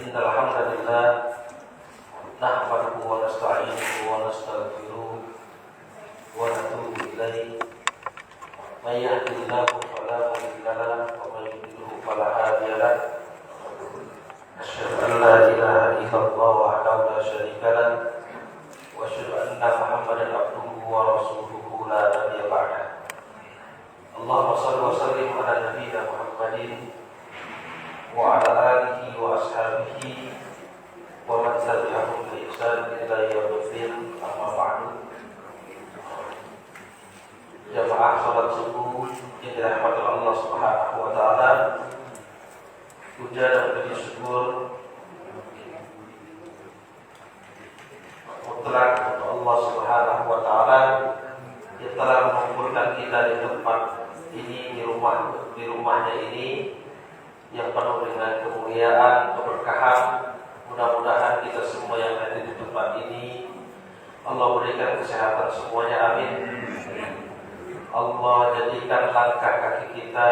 إن الحمد لله نحمده ونستعينه ونستغفره ونتوب إليه من يهده الله فلا مضل له ومن يضلل فلا هادي له أشهد أن لا إله إلا الله وحده لا شريك له وأشهد أن محمدا عبده ورسوله لا نبي بعده اللهم صل وسلم على نبينا محمد وعلى آله وأصحابه ومن تبعهم بإحسان إلى يوم الدين أما بعد. Jamaah salat subuh yang dirahmati Allah Subhanahu wa taala. Puja dan puji syukur mutlak untuk Allah Subhanahu wa taala yang telah mengumpulkan kita di tempat ini, di rumahnya ini yang penuh dengan kemuliaan, keberkahan. Mudah-mudahan kita semua yang ada di tempat ini Allah berikan kesehatan semuanya, amin. Allah jadikan langkah kaki kita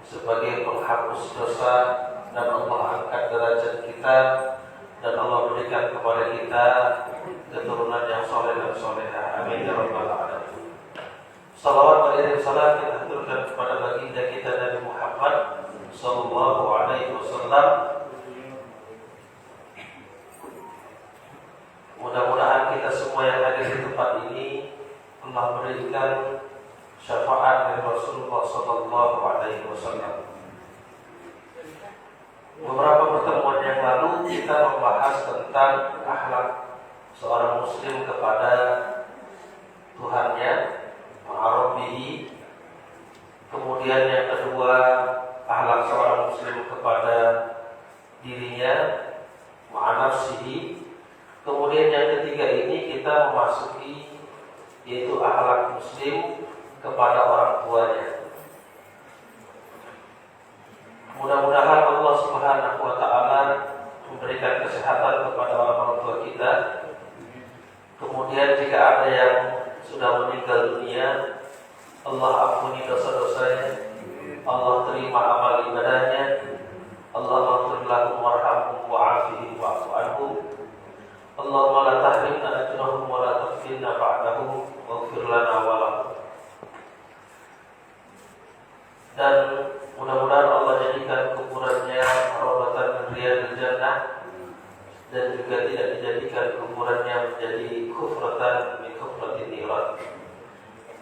sebagai penghapus dosa dan Allah angkat derajat kita dan Allah berikan kepada kita keturunan yang soleh dan soleha, amin ya rabbal alamin. Salawat dan salam kita aturkan kepada baginda kita Nabi Muhammad sallallahu alaihi wasallam. Mudah-mudahan kita semua yang ada di tempat ini Allah berikan syafaat dari Rasulullah sallallahu alaihi wasallam. Beberapa pertemuan yang lalu kita membahas tentang akhlak seorang muslim kepada Tuhannya, ma'arabihi. Kemudian yang kedua, akhlak seorang muslim kepada dirinya, ma'anafsihi. Kemudian yang ketiga ini kita memasuki yaitu akhlak muslim kepada orang tuanya. Mudah-mudahan Allah Subhanahu wa taala memberikan kesehatan kepada orang tua kita. Kemudian jika ada yang sudah meninggal dunia, Allah ampuni dosa-dosanya, Allah terima amal ibadahnya, Allah maghfir lahum warhamhum wa'afihim wa'fu anhum. Allahumma la tahrimna ajrahum wa la taftinna ba'dahum waghfir lana wa lahum. Dan mudah-mudahan Allah jadikan kuburannya rawdatan min riyadil jannah dan juga tidak dijadikan kuburannya menjadi kufratan min kufratin niran.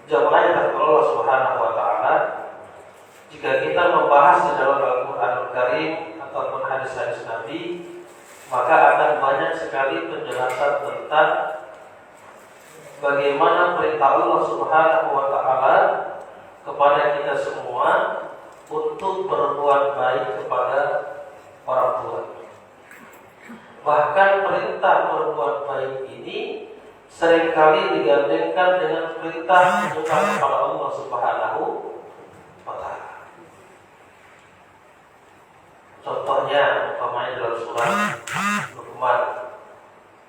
Jamaah yang Allah Subhanahu wa taala, jika kita membahas di dalam Al-Qur'anul Karim ataupun hadis-hadis Nabi, maka akan banyak sekali penjelasan tentang bagaimana perintah Allah Subhanahu wa taala kepada kita semua untuk berbuat baik kepada orang tua. Bahkan perintah berbuat baik ini seringkali digandengkan dengan perintah menyembah kepada Allah Subhanahu wa taala. Contohnya umpamanya dalam surah Luqman,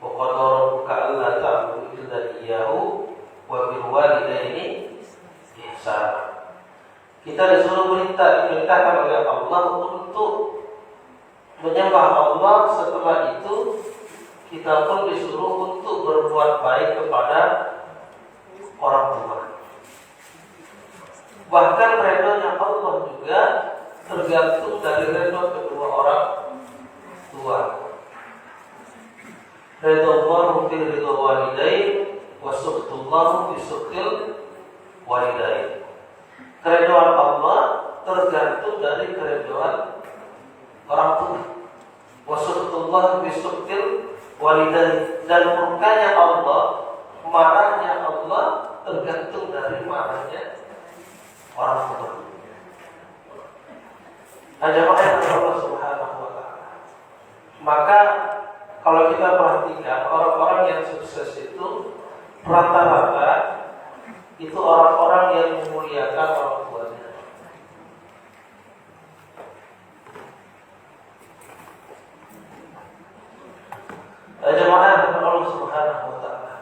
wa qad rabbuka alla ta'budu illa iyyahu wa bil walidayni ihsana. Kita disuruh diperintahkan oleh Allah untuk menyembah Allah. Setelah itu kita pun disuruh untuk berbuat baik kepada orang tua. Bahkan redanya Allah juga tergantung dari redha kedua orang tua. Redha Allah fi ridha walidain wa sukhutullah fi sukhil walidain. Keridhaan Allah tergantung dari keridhaan orang tua. Wa sukhutullah fi sukhil walidain. Dan murkanya Allah, marahnya Allah tergantung dari marahnya orang tua. Ajama'ah Allah Subhanahu wa ta'ala. Maka kalau kita perhatikan orang-orang yang sukses itu rata-rata itu orang-orang yang memuliakan orang tuanya. Ajama'ah Allah Subhanahu wa ta'ala.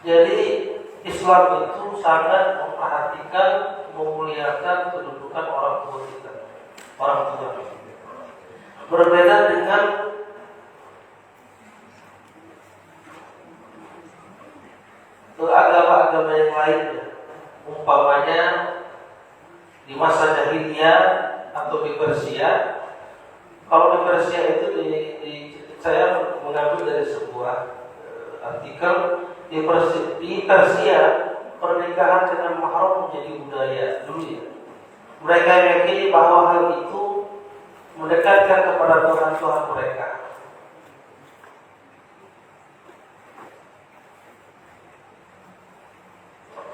Jadi Islam itu sangat memperhatikan, memuliakan kedudukan orang tua kita, orang tua. Berbeda dengan agama-agama yang lainnya, umpamanya di masa jahiliyah atau di Persia. Kalau di Persia itu saya mengambil dari sebuah artikel di Persia pernikahan dengan mahram menjadi budaya dulu ya. Mereka meyakini bahwa hal itu mendekatkan kepada Tuhan mereka.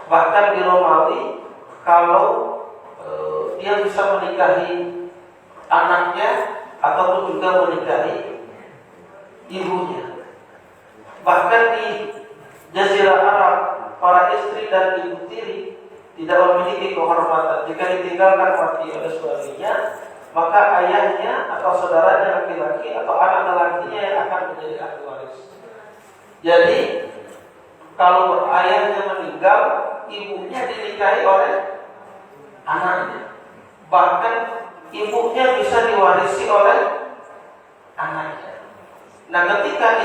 Bahkan di Romawi, kalau dia bisa menikahi anaknya ataupun juga menikahi ibunya. Bahkan di Jazirah Arab, para istri dan ibu tiri tidak memiliki kehormatan. Jika ditinggalkan mati oleh suaminya, maka ayahnya atau saudaranya laki-laki atau anak lelakinya yang akan menjadi ahli waris. Jadi kalau ayahnya meninggal, ibunya dinikahi oleh anaknya. Bahkan ibunya bisa diwarisi oleh anaknya. Nah, ketika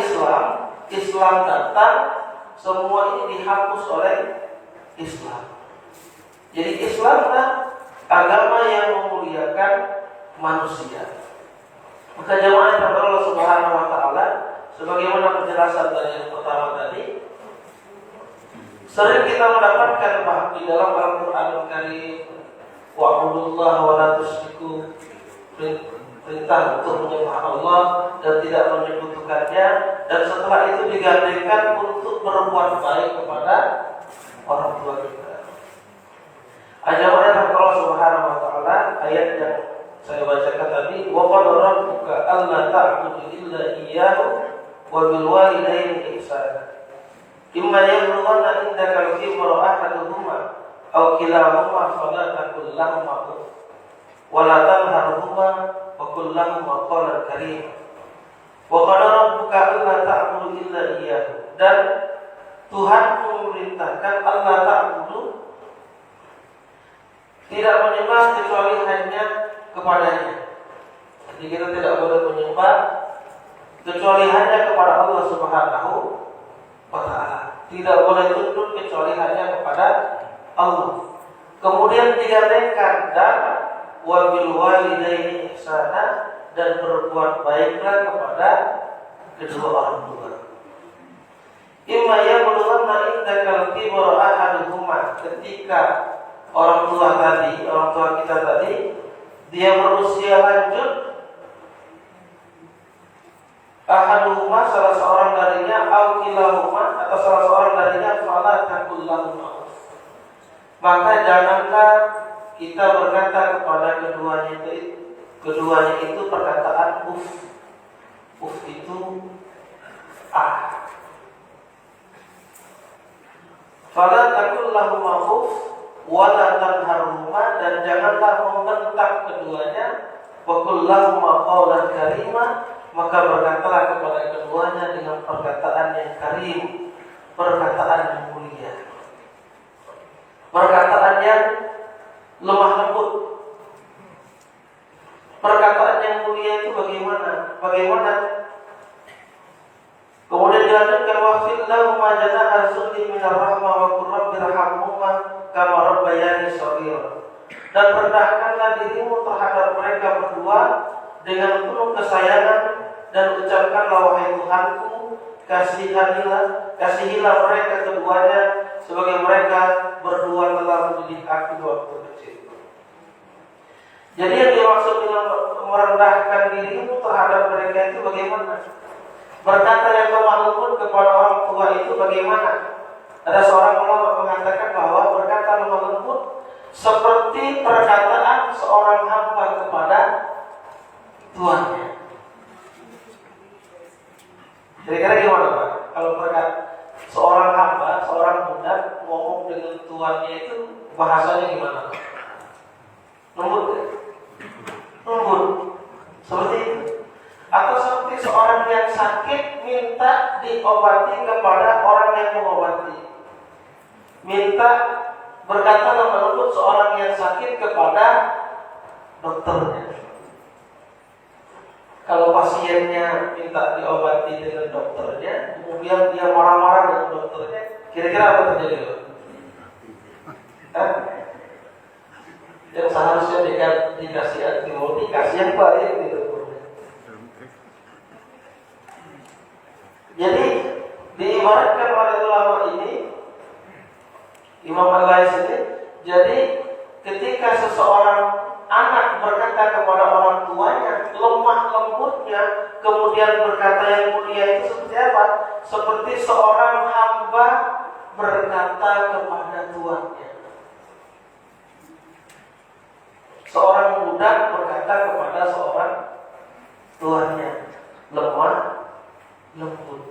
Islam datang, semua ini dihapus oleh Islam. Jadi Islamlah agama yang memuliakan manusia. Maka jamaah yang Allah Subhanahu wa taala, sebagaimana penjelasan dari yang pertama tadi, sering kita mendapatkan bahwa di dalam Al-Qur'anul Karim, wa'budullaha wa la tusyriku, perintah untuk menyembah Allah dan tidak menyekutukannya, dan setelah itu digandengkan untuk berbuat baik kepada orang tua kita. Ayat Allah Subhanahu wa taala, ayat yang saya bacakan tadi, wa qala rabbuka alla ta'budu illa iyyahu wa bil walidayni ihsana. Imma yablughanna indaka al-kibra ahaduhuma aw kilahuma fala taqul lahumā uff wa la tanharhumā wa qul lahumā qawlan karīmā. Wa qala rabbuka alla ta'budu illa iyyahu, dan Tuhanmu memerintahkan alla ta'budu, tidak menyembah kecuali hanya kepadanya. Jadi kita tidak boleh menyembah kecuali hanya kepada Allah Subhanahu wa ta'ala. Tidak boleh tunduk kecuali hanya kepada Allah. Kemudian digandengkan dan wabil walidaini ihsana, dan berbuat baiklah kepada kedua orang tua. Imma yablughanna indakal kibra ahaduhuma, ketika orang tua kita tadi dia berusia lanjut, ahaduhuma, salah seorang darinya, au kilahuma, atau salah seorang darinya, fala taqul lahumā uff, maka janganlah kita berkata kepada keduanya itu perkataan uff. Uff itu fala taqul lahumā uff wa la tanharhumā, dan janganlah membentak keduanya, wa qul lahumā qawlan karīmā, maka berkatalah kepada keduanya dengan perkataan yang karim, perkataan yang mulia, perkataan yang lemah lembut. Perkataan yang mulia itu bagaimana? Kemudian dilanjutkan, waqfid lahumā janāha dhulli minar rahmah wa qur rabbirhamhumā kama rabbayani shaghīran, dan rendahkanlah dirimu terhadap mereka berdua dengan penuh kesayangan, dan ucapkanlah, wahai Tuhanku, kasihilah mereka keduanya sebagai mereka berdua telah mendidik aku waktu kecil. Jadi yang dimaksud dengan merendahkan dirimu terhadap mereka itu bagaimana? Berkata yang lemah lembut kepada orang tua itu bagaimana? Ada seorang ulama mengatakan bahwa berkata lemah lembut seperti perkataan seorang hamba kepada tuannya. Kira-kira gimana Pak? Kalau berkat seorang hamba, seorang budak ngomong dengan tuannya itu bahasanya gimana? Lembut ya? Lembut. Seperti itu. Atau seperti seorang yang sakit minta diobati kepada orang yang mengobati. minta berkata lemah lembut seorang yang sakit kepada dokternya. Kalau pasiennya minta diobati dengan dokternya, kemudian dia marah-marah dengan dokternya, kira-kira apa terjadi? Yang seharusnya dikasih antibiotik, kasih yang baik gitu. Jadi diibaratkan oleh ulama ini, Imam Al-Lais ini, jadi ketika seseorang anak berkata kepada orang tuanya, lemah lembutnya, kemudian berkata yang mulia itu seperti apa? Seperti seorang hamba berkata kepada tuannya. Seorang budak berkata kepada seorang tuannya, lemah lembut.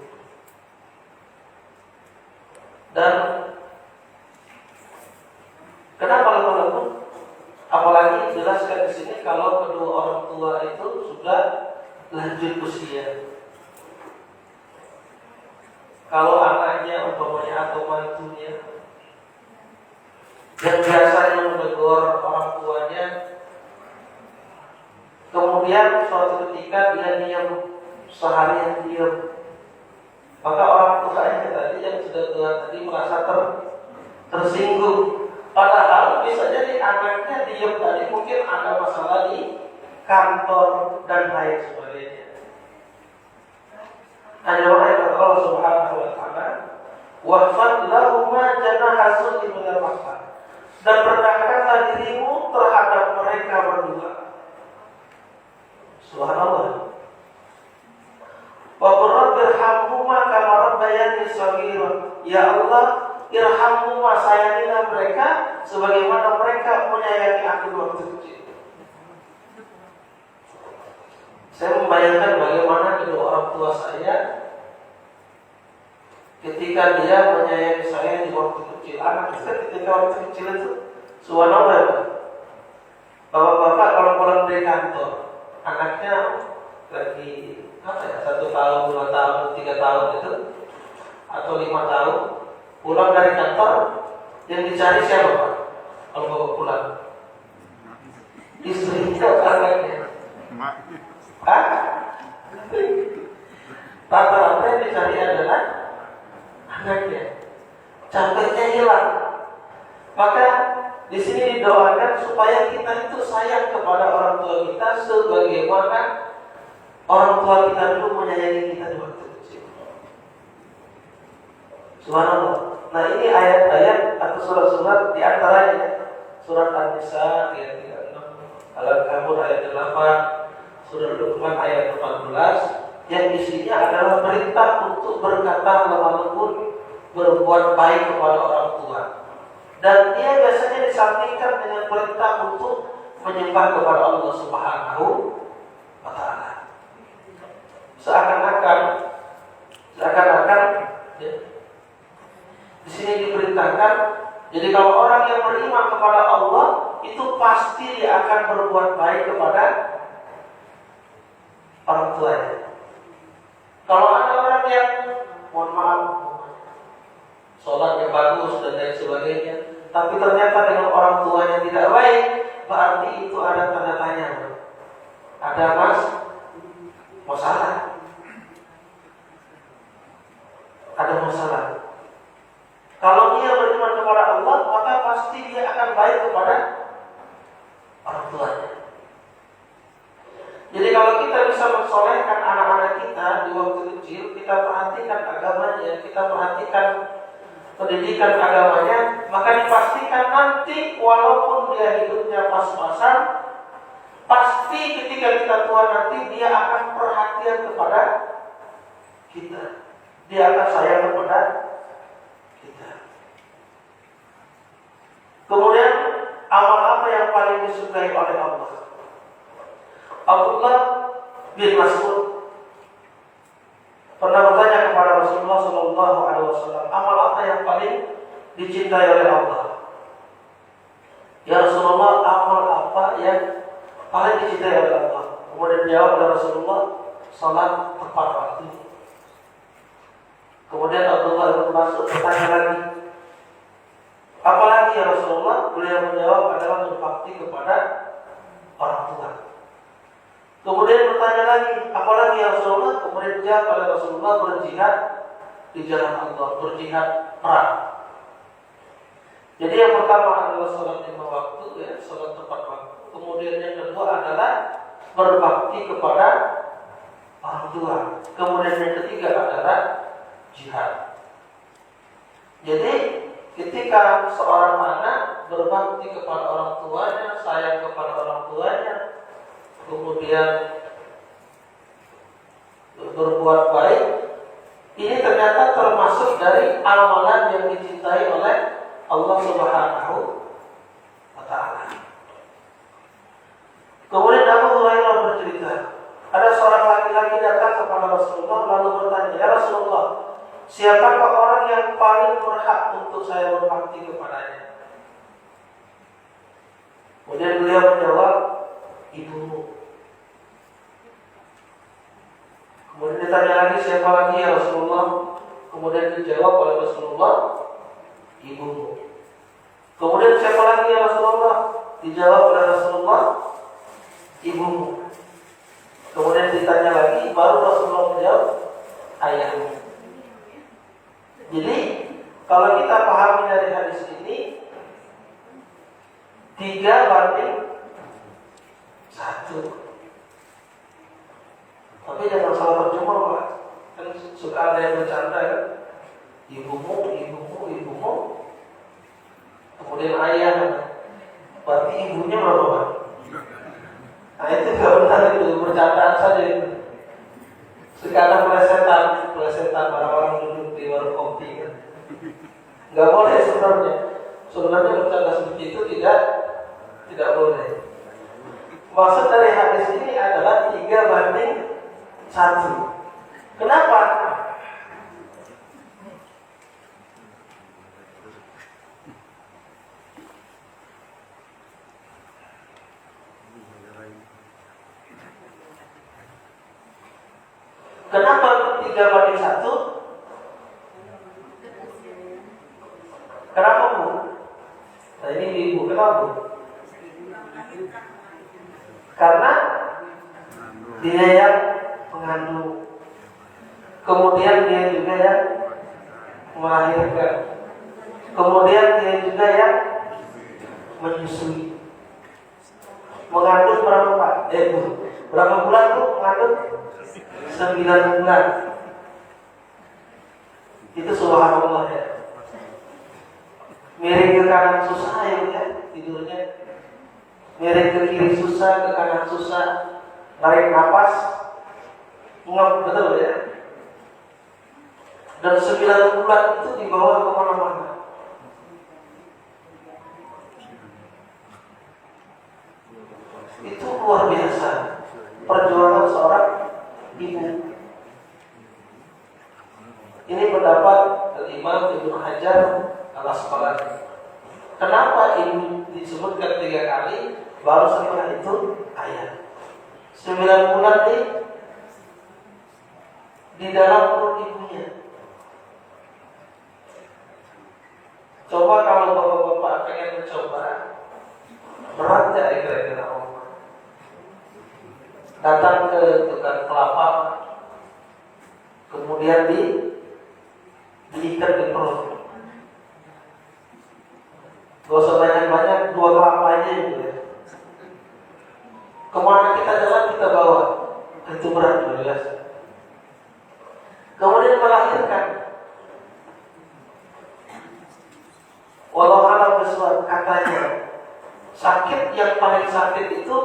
Dan kenapa lemah lembut? Apalagi jelaskan di sini kalau kedua orang tua itu sudah lanjut usia. Kalau anaknya umpamanya atau mantunya yang biasanya menegur orang tuanya, kemudian suatu ketika dia diam, seharian diam, maka orang tuanya tadi yang sudah tua tadi merasa tersinggung. Padahal bisa jadi anaknya diam tadi mungkin ada masalah di kantor dan lain sebagainya. Ada ayat Allah Subhanahu wa taala, "Wahfad lahuma janaha dhulli minal rahmah." Dan rendahkanlah dirimu terhadap mereka berdua. Subhanallah. Wa qur rabbirhamhuma kama rabbayani shaghira. Ya Allah, irhamhuma, sayangilah mereka sebagaimana mereka menyayangi aku waktu kecil. Saya membayangkan bagaimana kedua orang tua saya ketika dia menyayangi saya di waktu kecil. Anak kita ketika waktu kecil itu, subhanallah, bapak-bapak kalau pulang dari kantor, anaknya lagi 1 tahun, 2 tahun, 3 tahun itu, atau 5 tahun, pulang dari kantor, yang dicari siapa Pak? Kalau bapak pulang, istrinya atau anaknya? Rata-rata yang dicari adalah anaknya. Capeknya hilang. Maka di sini didoakan supaya kita itu sayang kepada orang tua kita sebagaimana orang tua kita dulu menyayangi kita di waktu kecil. Subhanallah. Nah, ini ayat-ayat atau surat-surat di antaranya surat An-Nisa ayat 36, Al-Ankabut ayat 8, surat Luqman ayat 14 yang isinya adalah perintah untuk berkata lemah lembut, berbuat baik kepada orang tua. Dan dia biasanya disambungkan dengan perintah untuk menyembah kepada Allah Subhanahu wa taala. Seakan-akan ya, di sini diperintahkan, jadi kalau orang yang beriman kepada Allah itu pasti dia akan berbuat baik kepada orang tuanya. Kalau ada orang yang mohon maaf, sholatnya bagus dan lain sebagainya, tapi ternyata dengan orang tuanya tidak baik, berarti itu ada tanda tanya. Ada masalah. Ada masalah. Kalau dia beriman kepada Allah, maka pasti dia akan baik kepada orang tuanya. Jadi kalau kita bisa mensolehkan anak-anak kita di waktu kecil, kita perhatikan agamanya, kita perhatikan pendidikan agamanya, maka dipastikan nanti walaupun dia hidupnya pas-pasan, pasti ketika kita tua nanti dia akan perhatian kepada kita. Dia akan sayang kepada kita. Kemudian amal apa yang paling disukai oleh Allah? Abdullah bin Mas'ud pernah bertanya kepada Rasulullah SAW, amal apa yang paling dicintai oleh Allah? Ya Rasulullah, amal apa yang paling dicintai oleh Allah? Kemudian jawab oleh Rasulullah, salat tepat waktu. Kemudian Abdullah bin Mas'ud bertanya lagi, Apalagi ya Rasulullah? Beliau menjawab adalah berbakti kepada orang tua. Kemudian bertanya lagi, apalagi ya Rasulullah? Kemudian jawab pada Rasulullah berjihad di jalan Allah, berjihad perang. Jadi yang pertama adalah sholat 5 waktu, ya, sholat tepat waktu. Kemudian yang kedua adalah berbakti kepada orang tua. Kemudian yang ketiga adalah jihad. Jadi ketika seorang anak berbakti kepada orang tuanya, sayang kepada orang tuanya, kemudian berbuat baik, ini ternyata termasuk dari amalan yang dicintai oleh Allah Subhanahu wa Ta'ala. Kemudian Abu Hurairah bercerita, ada seorang laki-laki datang kepada Rasulullah lalu bertanya, ya Rasulullah, siapakah orang yang paling berhak untuk saya berbakti kepadanya? Kemudian beliau menjawab, ibumu. Kemudian ditanya lagi, siapa lagi ya Rasulullah? Kemudian dijawab oleh Rasulullah, ibumu. Kemudian siapa lagi ya Rasulullah? Dijawab oleh Rasulullah, ibumu. Kemudian ditanya lagi, baru Rasulullah menjawab, ayahmu. Jadi kalau kita pahami dari hadis ini 3:1. Tapi jangan salah terjemah Pak. Kan suka ada yang bercanda kan, ibumu, ibumu, ibumu, kemudian ayah. Berarti ibunya berapa Pak? Nah itu gak benar, itu bercandaan saja itu. Sekarang pelesetan orang-orang duduk di warung kopi kan. Gak boleh sebenarnya. Sebenarnya bercanda seperti itu tidak boleh. Maksud dari hadis ini adalah 3:1. Kenapa? Kenapa 3:1? Kenapa Bu? Nah ini ibu, kenapa Bu? Karena dia yang mengandung, kemudian dia juga yang melahirkan, kemudian dia juga yang menyusui. Mengandung berapa Pak? Bu, berapa bulan Bu mengandung? 9 bulan. Itu subhanallah ya. Miring ke kanan susah ya tidurnya. Miring ke kiri susah, ke kanan susah. Tarik nafas ngap, betul ya. Dan 9 bulan itu dibawa kemana-mana. Itu luar biasa perjuangan seorang ibu. Ini pendapat Imam Ibnu Hajar Al-Asqalani. Kenapa ibu disebutkan 3 kali, baru setelah itu ayah? 9 bulan di dalam perut ibunya. Coba kalau bapak-bapak pengen mencoba, berat gak kira-kira Allah? Datang ke tukang kelapa, kemudian diikat di perut. Gak usah banyak-banyak, 2 kelapa aja gitu ya. Kemana kita jalan kita bawa, itu berat jelas. Kemudian melahirkan. Walau alam besar katanya, sakit yang paling sakit itu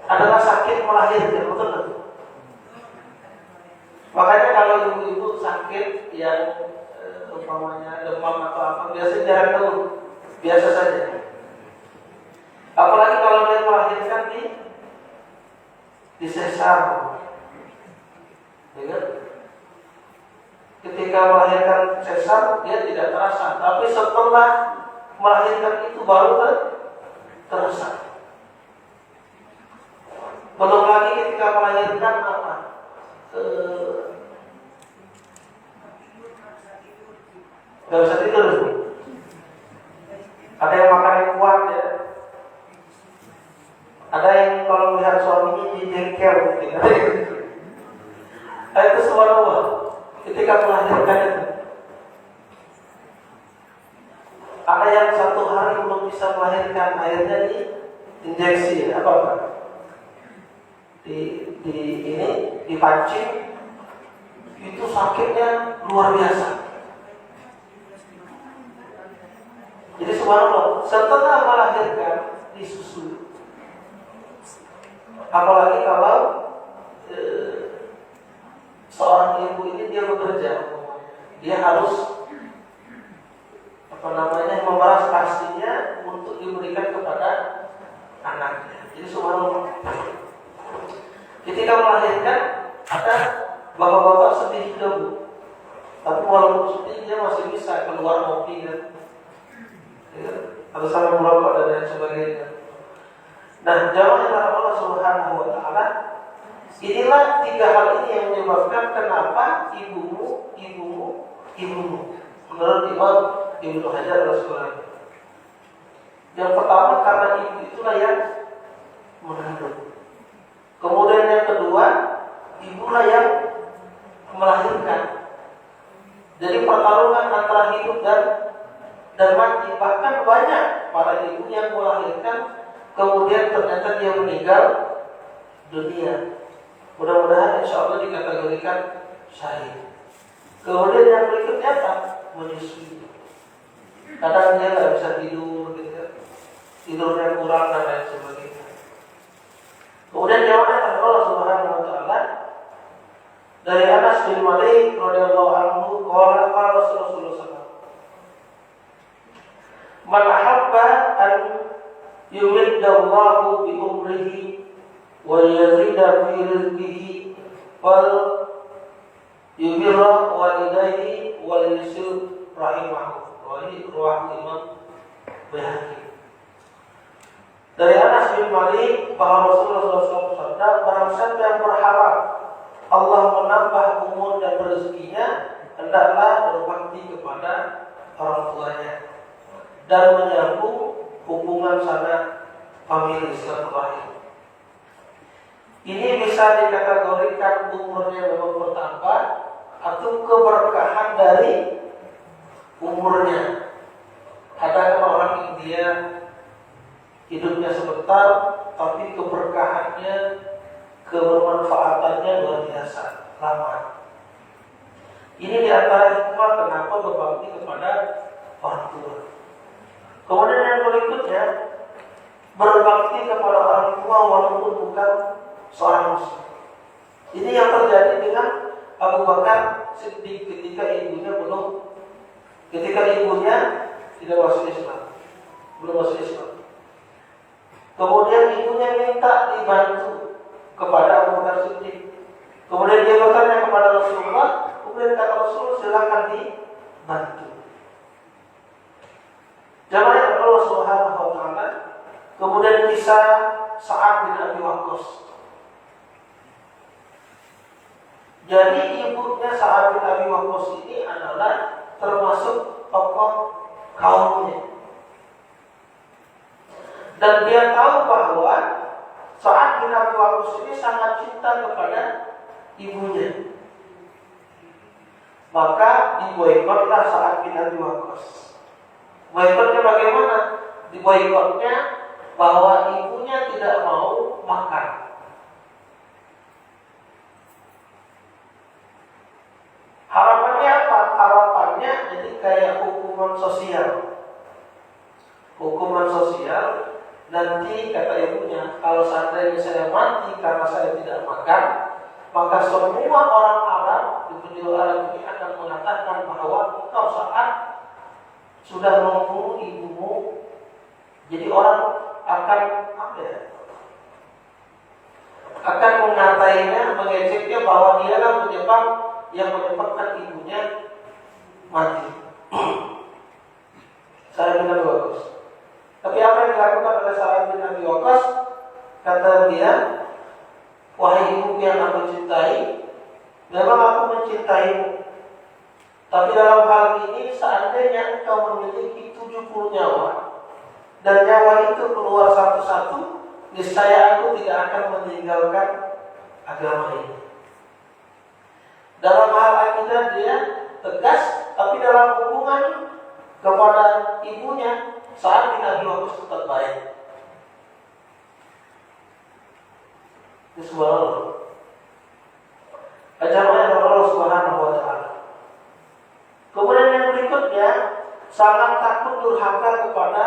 adalah sakit melahirkan, betul kan? Makanya kalau ibu-ibu sakit yang umpamanya demam atau apa, biasanya jangan dulu, biasa saja. Apalagi kalau dia melahirkan di sesar, ya kan? Ketika melahirkan sesar dia tidak terasa, tapi setelah melahirkan itu baru terasa. Belum lagi ketika melahirkan apa? Gak bisa tidur. Ada yang makan yang kuat ya. Ada yang kalau melihat suaminya dijengkel mungkin. Itu subhanallah ketika melahirkan itu. Ada yang 1 hari belum bisa melahirkan, akhirnya diinjeksi apa? Dipancing, itu sakitnya luar biasa. Jadi subhanallah, setelah melahirkan disusui. Apalagi kalau seorang ibu ini dia bekerja, dia harus memeras asinya untuk diberikan kepada anaknya. Jadi subhanallah, ketika melahirkan ada bapak-bapak sedih juga, Bu. Tapi walaupun sedih dia masih bisa keluar ngopi kan, ya, atau sambil merokok dan lain sebagainya. Nah, jawabnya Allah Subhanahu wa Ta'ala, inilah 3 hal ini yang menyebabkan kenapa ibumu menurut Imam Ibnu Hajar Al-Asqalani. Yang pertama karena ibu itulah yang mengandung. Kemudian yang kedua, ibulah yang melahirkan. Jadi pertarungan antara hidup dan mati. Bahkan banyak para ibu yang melahirkan kemudian ternyata dia meninggal dunia. Mudah-mudahan insya Allah dikategorikan syahid. Kemudian yang berikutnya apa? Menyusui. Kadang dia nggak bisa tidur, gitu kan. Tidurnya kurang dan lain sebagainya. Kemudian jawabnya Allah Subhanahu wa Ta'ala dari Anas bin Malik radhiyallahu anhu, qala Rasulullah sallallahu alaihi wasallam, man ahabba an yumidallahu bi umrihi wa yazida fi rizqihi wal yubirra walidayhi wal yusil rahimahu. Rawahu Imam Baihaqi. Dari Anas bin Malik bahwa Rasulullah SAW bersabda, barang siapa yang berharap Allah menambah umur dan rezekinya, hendaklah berbakti kepada orang tuanya dan menyambung hubungan sanak famili silaturahim. Ini bisa dikategorikan umurnya memang bertambah atau keberkahan dari umurnya. Ada orang India hidupnya sebentar, tapi keberkahannya, kebermanfaatannya luar biasa lama. Ini diantara hikmah kenapa berbakti kepada orang tua. Kemudian yang berikutnya, berbakti kepada orang tua walaupun bukan seorang muslim. Ini yang terjadi dengan Abu Bakar Siddiq ketika ibunya tidak masuk Islam, belum masuk Islam. Kemudian ibunya minta dibantu kepada Abu Bakar Siddiq. Kemudian dia bertanya kepada Rasulullah, kemudian kata Rasul, silakan dibantu. Jamaah Allah Subhanahu wa Ta'ala. Kemudian kisah Sa'ad bin Abi Waqqas. Jadi ibunya Sa'ad bin Abi Waqqas ini adalah termasuk tokoh kaumnya. Dan dia tahu bahwa Sa'ad bin Abi Waqqas ini sangat cinta kepada ibunya. Maka diboikotlah Sa'ad bin Abi Waqqas. Boikotnya bagaimana? Diboikotnya bahwa ibunya tidak mau makan. Harapannya apa? Harapannya jadi kayak hukuman sosial. Hukuman sosial, nanti kata ibunya, kalau seandainya saya mati karena saya tidak makan, maka semua orang Arab di penjuru Arab ini akan mengatakan bahwa engkau saat sudah membunuh ibumu. Jadi orang akan akan mengatainya, mengejeknya bahwa dialah penyebab yang menyebabkan ibunya mati. Sa'ad bin Abi Waqqas. Tapi apa yang dilakukan oleh Sa'ad bin Abi Waqqas? Kata dia, wahai ibu yang aku cintai, memang aku mencintaimu. Tapi dalam hal ini seandainya engkau memiliki 70 nyawa dan nyawa itu keluar satu-satu, niscaya aku tidak akan meninggalkan agama ini. Dalam hal akidah dia tegas, tapi dalam hubungan kepada ibunya saat Nabi Muhammad tetap baik. Ini subhanallah. Ajaran Allah Subhanahu wa taala. Kemudian yang berikutnya, sangat takut durhaka kepada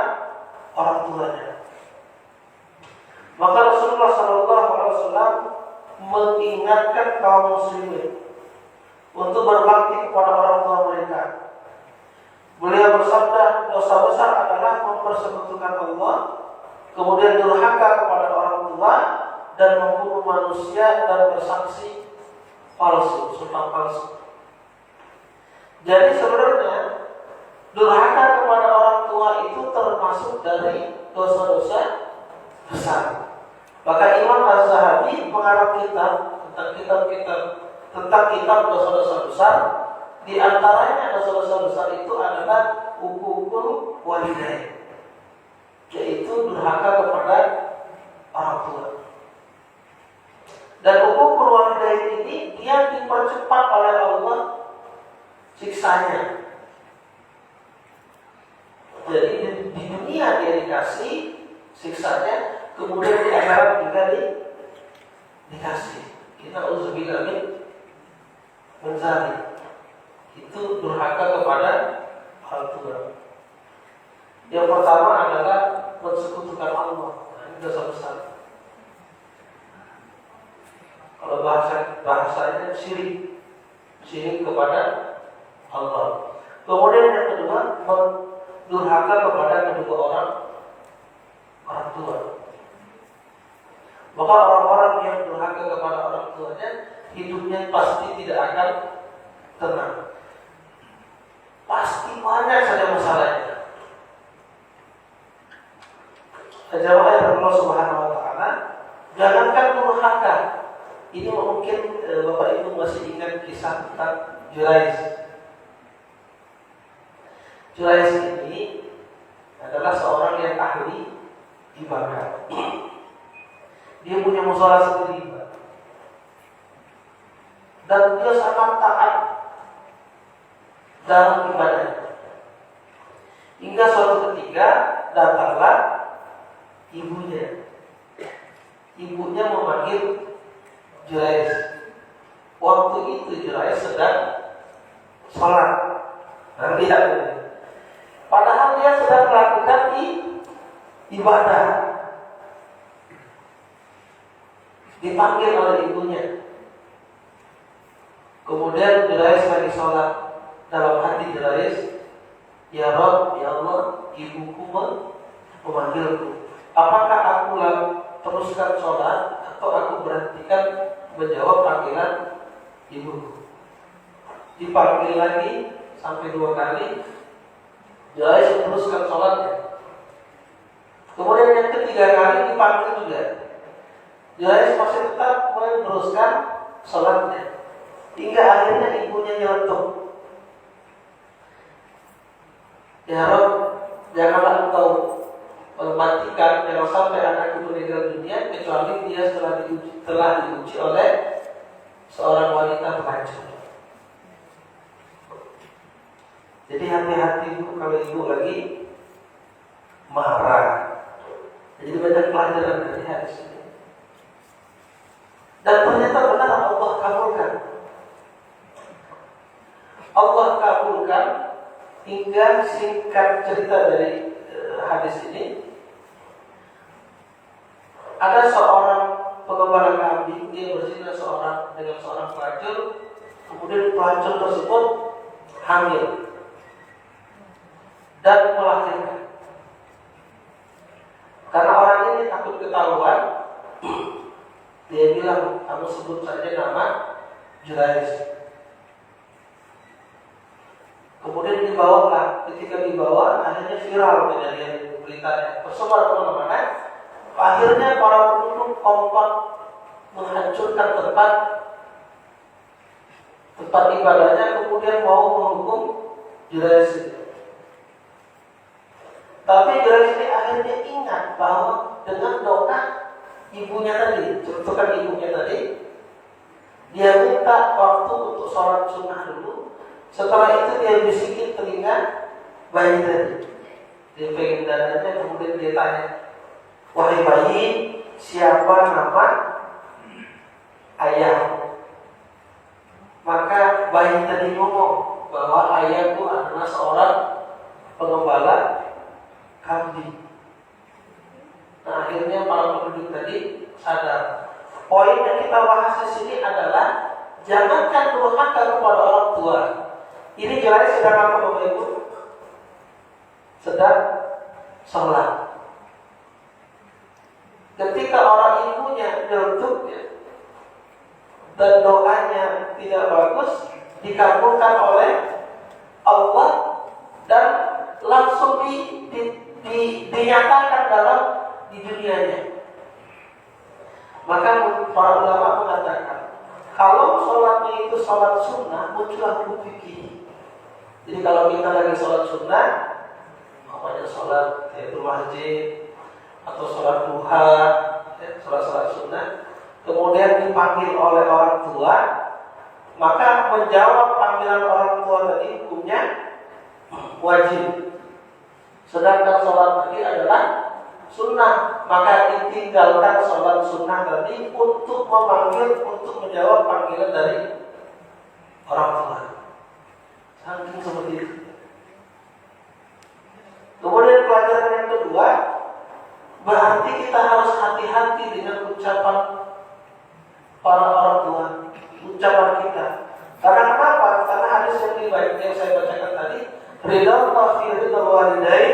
orang tuanya. Maka Rasulullah SAW mengingatkan kaum muslimin untuk berbakti kepada orang tua mereka. Beliau bersabda, dosa besar adalah mempersekutukan Allah, kemudian durhaka kepada orang tua, dan membunuh manusia dan bersaksi palsu, sumpah palsu. Jadi sebenarnya durhaka kepada orang tua itu termasuk dari dosa-dosa besar. Maka Imam Az-Zahabi mengarang tentang kitab dosa-dosa besar. Di antaranya dosa-dosa besar itu adalah uququl walidain, yaitu durhaka kepada orang tua. Dan uququl walidain ini dia dipercepat oleh Allah siksanya. Jadi di dunia dia dikasih siksanya, kemudian di akhirat juga dikasih. Kita uzubillah min zalik. Itu durhaka kepada orang tua. Yang pertama adalah mensekutukan Allah. Nah, ini dosa besar. Kalau bahasanya syirik kepada Allah. Kemudian yang kedua, durhaka kepada kedua orang tua. Maka orang-orang yang durhaka kepada orang tuanya, hidupnya pasti tidak akan tenang. Pasti banyak saja masalahnya. Jamaah Allah Subhanahu wa taala, jangankan durhaka. Ini mungkin Bapak Ibu masih ingat kisah tentang Jurayz. Jurayz ini adalah seorang yang ahli ibadah. Dia punya mushola sendiri, dan dia sangat taat dalam ibadah. Hingga suatu ketika datanglah ibunya. Ibunya memanggil Jurayz. Waktu itu Jurayz sedang sholat. Nanti padahal dia sedang melakukan ibadah. Dipanggil oleh ibunya. Kemudian Jurayz lagi sholat. Dalam hati Jurayz, ya Rabb, ya Allah, ibuku memanggilku. Apakah aku teruskan sholat atau aku berhentikan menjawab panggilan ibuku? Dipanggil lagi sampai 2 kali. Jurayz teruskan sholatnya. Kemudian yang ketiga kali dipanggil juga. Jurayz masih tetap meneruskan sholatnya. Hingga akhirnya ibunya nyeletuk. Ya Rabb, janganlah engkau matikan jangan sampai anakku meninggal dunia kecuali dia telah diuji oleh seorang wanita pelacur. Jadi hati-hati ibu kalau ibu lagi marah. Jadi banyak pelajaran dari hadis ini. Dan ternyata benar Allah kabulkan. Allah kabulkan. Hingga singkat cerita dari hadis ini, ada seorang pengembala kambing, dia berzina dengan seorang pelacur. Kemudian pelacur tersebut hamil dan melahirkan. Karena orang ini takut ketahuan, dia bilang, kamu sebut saja nama Jurayz. Kemudian dibawalah, ketika dibawa akhirnya viral kejadian beritanya, tersebar kemana-mana. Akhirnya para penduduk kompak menghancurkan tempat tempat ibadahnya, kemudian mau menghukum Juraisi. Tapi Juraisi akhirnya ingat bahwa dengan doa ibunya tadi, contohkan ibunya tadi, dia minta waktu untuk sholat sunnah dulu. Setelah itu dia bisikin telinga bayi tadi. Dia pegang dadanya, kemudian dia tanya, wahai bayi, siapa nama ayahmu? Maka bayi tadi ngomong bahwa ayahku adalah seorang pengembala kambing. Nah, akhirnya para penduduk tadi sadar. Poin yang kita bahas di sini adalah jangankan durhaka kepada orang tua. Ini jelas sedang apa Bapak Ibu? Sedang sholat. Ketika orang ibunya nyeletuk dan doanya tidak bagus, dikabulkan oleh Allah dan langsung dinyatakan dalam di dunianya. Maka para ulama mengatakan, kalau sholatnya itu sholat sunnah, muncullah hukum fikih. Jadi kalau kita lagi sholat sunnah, namanya sholat yaitu masjid atau sholat duha, sholat sunnah, kemudian dipanggil oleh orang tua, maka menjawab panggilan orang tua tadi hukumnya wajib. Sedangkan sholat tadi adalah sunnah, maka ditinggalkan sholat sunnah tadi untuk memanggil, untuk menjawab panggilan dari orang tua. Saking seperti itu. Kemudian pelajaran yang kedua, berarti kita harus hati-hati dengan ucapan para orang tua, ucapan kita. Karena kenapa? Karena hadis yang saya bacakan tadi, ridha Allah fi ridha walidain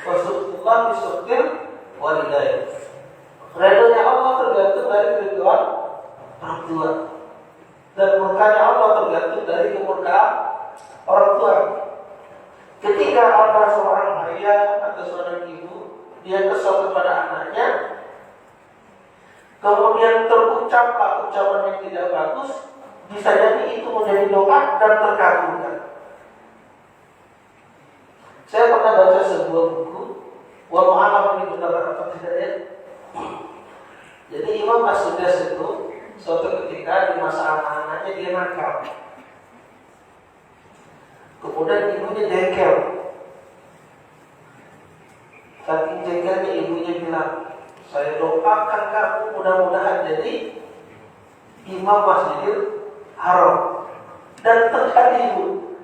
wa sukhutullah fi sukhtil walidain. Ridhonya Allah tergantung dari keridhaan orang tua, dan murkanya Allah tergantung dari kemurkaan orang tua. Ketika ada seorang ayah atau seorang ibu, dia kesal kepada anaknya, kemudian terucaplah ucapan yang tidak bagus, bisa jadi itu menjadi doa dan terkabulkan. Saya pernah baca sebuah buku, walau alam ini benar atau tidak ya. Jadi Imam As-Sudais itu suatu ketika di masa anak-anaknya dia nakal. Kemudian ibunya jengkel. Saking jengkelnya ibunya bilang, saya doakan kamu mudah-mudahan jadi imam Masjidil Haram. Dan terjadi ibu,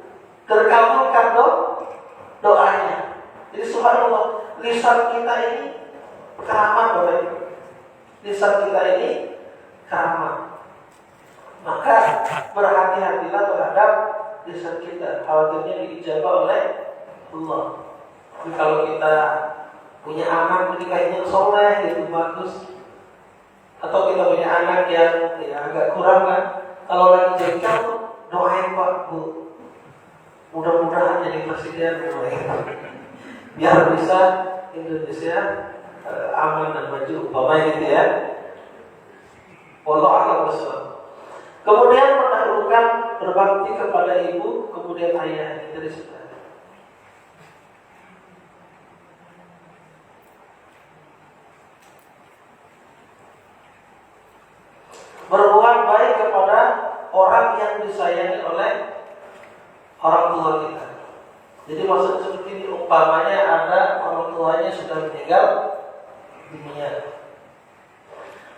terkabulkan doanya. Jadi subhanallah, lisan kita ini keramat Bapak Ibu. Lisan kita ini keramat. Maka berhati-hatilah terhadap lisan kita. Khawatirnya diijabah oleh Allah. Jadi kalau kita punya anak menikahnya soleh, itu bagus. Atau kita punya anak yang agak kurang kan, kalau lagi jengkel, doain Pak Bu, mudah-mudahan jadi presiden, biar bisa Indonesia aman dan maju, umpamanya gitu ya. Wallahu a'lam bishawab. Kemudian mendahulukan berbakti kepada ibu, kemudian ayah, itu disebut. Berbuat baik kepada orang yang disayangi oleh orang tua kita. Jadi maksud seperti ini, umpamanya ada orang tuanya sudah meninggal dunia,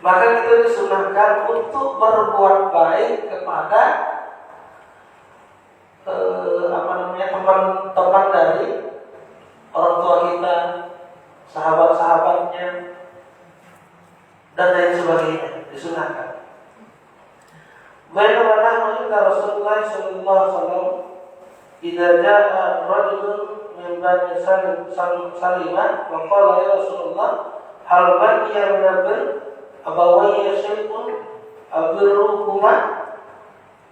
maka kita disunahkan untuk berbuat baik kepada teman-teman dari orang tua kita, sahabat-sahabatnya, dan lain sebagainya, disunahkan. Bagaimana menurut Rasulullah sallallahu alaihi wasallam, "Idza jaa rajulun min bani Salimah wa qala ya Rasulullah, hal baqiya min al-bir abawayya syai'un abirruhuma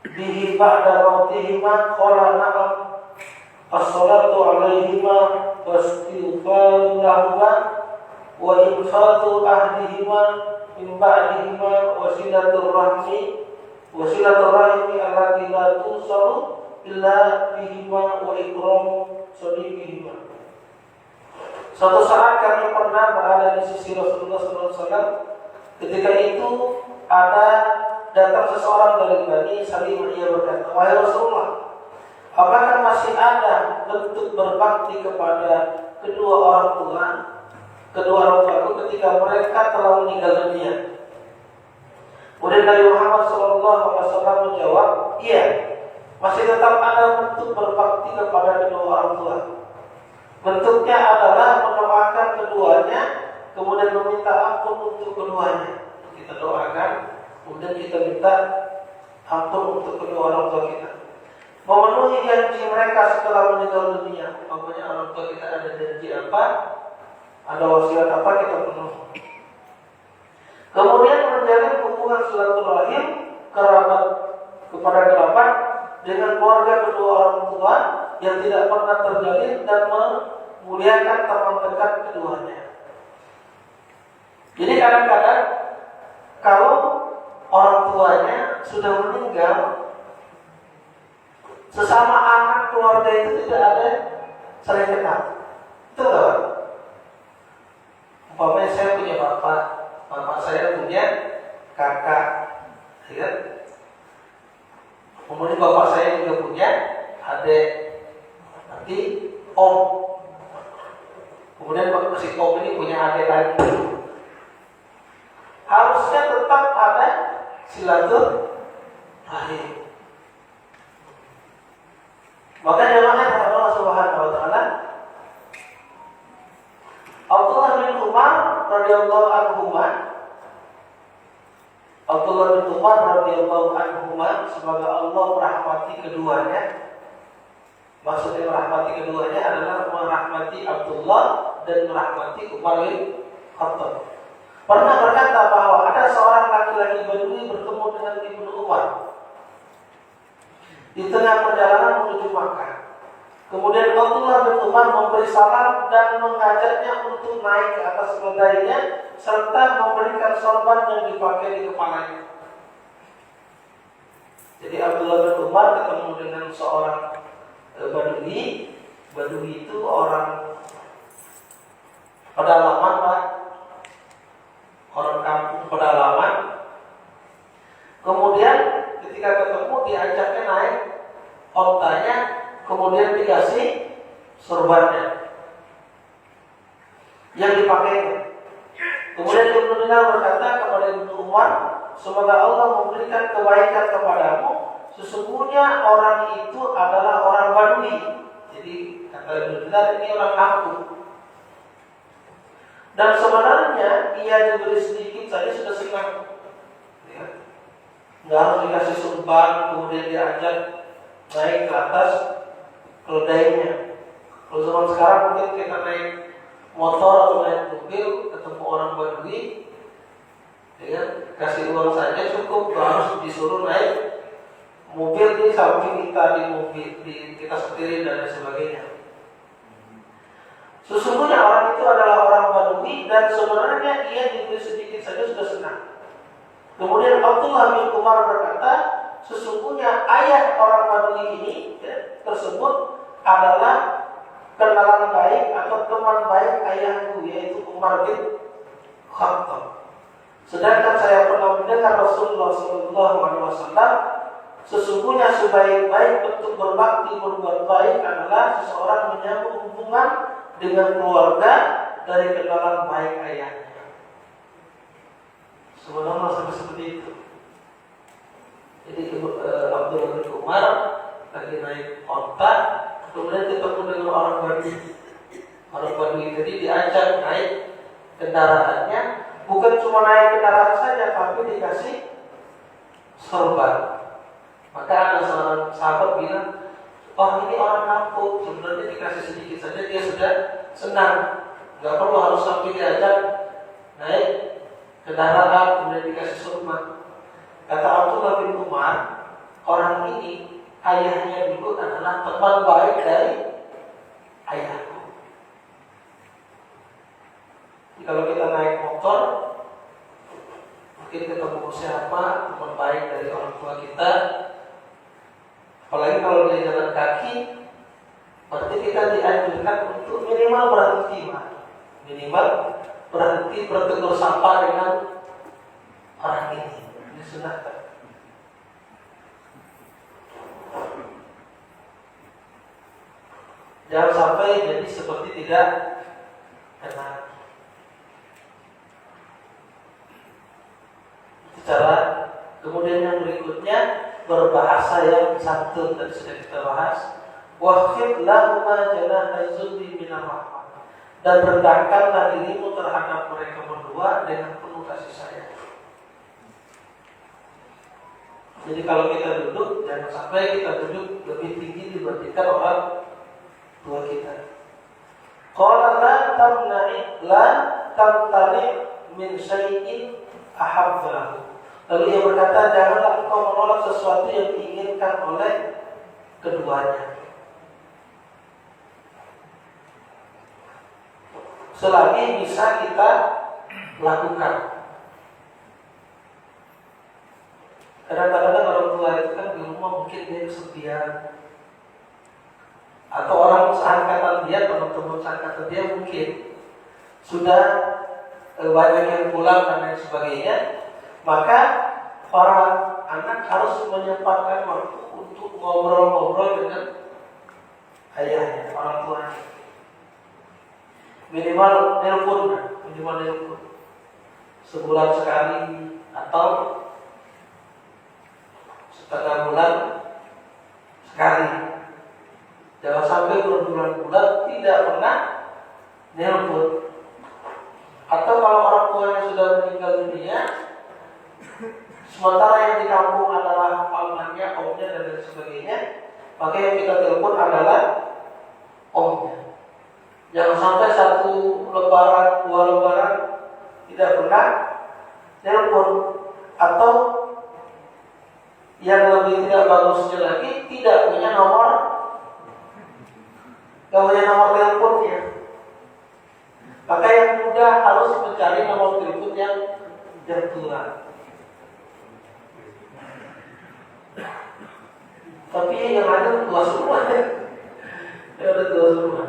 bihi ba'da mautihima?" Qala na'am. As-salatu alaihima wastighfaru lahuma wa infatu ahdihima min ba'dihima wa silatur rahmi wa silaturahmi allati la tusalu illa bihima wa ikram sadiqihima. Suatu saat kami pernah berada di sisi Rasulullah SAW. Ketika itu ada datang seseorang dari Bani Salim. Ia berkata, wahai Rasulullah, apakah masih ada bentuk berbakti kepada kedua orang tuaku ketika mereka telah meninggal dunia? Kemudian Nabi Muhammad SAW menjawab, iya, masih tetap ada bentuk berbakti kepada kedua orang tua. Bentuknya adalah mendoakan keduanya, kemudian meminta ampun untuk keduanya. Kita doakan, kemudian kita minta ampun untuk kedua orang tua kita. Memenuhi janji mereka setelah meninggal dunia. Pokoknya orang tua kita ada janji apa, ada wasiat apa, kita penuhi. Kemudian menjalin hubungan silaturahim kerabat kepada kerabat dengan keluarga kedua orang tua yang tidak pernah terjalin dan memuliakan teman dekat keduanya. Jadi kadang-kadang kalau orang tuanya sudah meninggal, sesama anak keluarga itu tidak ada saling kenal. Itu enggak? Umpamanya saya punya bapak saya punya kakak, ya. Kemudian bapak saya juga punya adik, nanti om. Kemudian si om ini punya adik lagi. Harusnya tetap ada silaturahim. Maka jamaah Allah Subhanahu wa taala, Abdullah bin Umar radhiyallahu anhuma, semoga Allah merahmati keduanya. Maksudnya merahmati keduanya adalah merahmati Abdullah dan merahmati Umar bin Khattab. Pernah berkata bahwa ada seorang laki-laki Badui bertemu dengan Ibnu Umar di tengah perjalanan menuju Makkah. Kemudian Abdullah bin Umar memberi salam dan mengajaknya untuk naik ke atas keledainya serta memberikan sorban yang dipakai di kepalanya. Jadi Abdullah bin Umar ketemu dengan seorang Badui. Badui itu orang pedalaman, Pak. Orang kampung pedalaman. Kemudian ketika ketemu diajaknya naik ontanya, kemudian dikasih sorbannya yang dipakainya. Kemudian Ibnu Dinar berkata kepada Ibnu Umar, semoga Allah memberikan kebaikan kepadamu. Sesungguhnya orang itu adalah orang Badui. Jadi kata Ibnu Dinar, ini orang kampung. Dan sebenarnya ia diberi sedikit saja sudah senang. Ya. Nggak harus dikasih sorban, kemudian diajak naik ke atas keledainya. Kalau zaman sekarang mungkin kita naik motor atau naik mobil, ketemu orang Badui, ya, kasih uang saja cukup, harus disuruh naik mobil di samping kita, di mobil kita sendiri dan sebagainya. Sesungguhnya orang itu adalah orang Badui dan sebenarnya ia diberi sedikit saja sudah senang. Kemudian Abdullah bin Umar berkata, sesungguhnya ayah orang Badui ini tersebut adalah kenalan baik atau teman baik ayahku, yaitu Umar bin Khattab. Sedangkan saya pernah mendengar Rasulullah SAW, sesungguhnya sebaik-baik bentuk berbakti berbuat baik adalah seseorang menyambung hubungan dengan keluarga dari kenalan baik ayahnya. Sebenarnya sampai seperti itu. Jadi Abdullah bin Umar lagi naik onta, kemudian ketemu dengan orang Badui. Orang Badui jadi diajak naik kendaraannya, bukan cuma naik kendaraan saja, tapi dikasih sorban. Maka ada seorang sahabat bilang, oh ini orang kampung, sebenarnya dikasih sedikit saja dia sudah senang, nggak perlu harus sampai diajak naik kendaraan kemudian dikasih sorban. Kata Abdullah bin Umar, orang ini ayahnya dulu adalah teman baik dari ayahku. Jadi kalau kita naik motor, mungkin ketemu siapa teman baik dari orang tua kita, apalagi kalau dia jalan kaki, berarti kita dianjurkan untuk minimal berhenti, minimal berhenti bertegur sapa dengan orang ini, disunahkan. Jangan sampai jadi seperti tidak kenal. Itu cara. Kemudian yang berikutnya berbahasa yang santun, tadi sudah kita bahas. Waqfid lahuma janaha zulli minar rahmah, dan rendahkanlah dirimu terhadap mereka berdua dengan penuh kasih sayang. Jadi kalau kita duduk, jangan sampai kita duduk lebih tinggi dibandingkan orang tua kita. Qala la tamtani min syai'in ahabbahu. Lalu ia berkata, janganlah engkau menolak sesuatu yang diinginkan oleh keduanya, selagi bisa kita lakukan. Kadang-kadang orang tua itu kan di rumah mungkin dia kesepian, atau orang seangkatan dia, teman-teman seangkatan dia mungkin sudah banyak yang pulang dan lain sebagainya. Maka para anak harus menyempatkan waktu untuk ngobrol-ngobrol dengan ayahnya, orang tuanya. Minimal nelpon sebulan sekali atau setengah bulan sekali. Jangan sampai berbulan-bulan tidak pernah nelpon. Atau kalau orang tuanya sudah meninggal dunia, sementara yang di kampung adalah pamannya, omnya dan lain sebagainya, maka yang kita telepon adalah omnya. Jangan sampai satu lebaran, 2 lebaran tidak pernah nelpon. Atau yang lebih tidak bagusnya lagi, tidak punya nomor teleponnya. Maka yang mudah harus mencari nomor telepon yang tua. Tapi yang ada tua semua ya. Ada tua semua.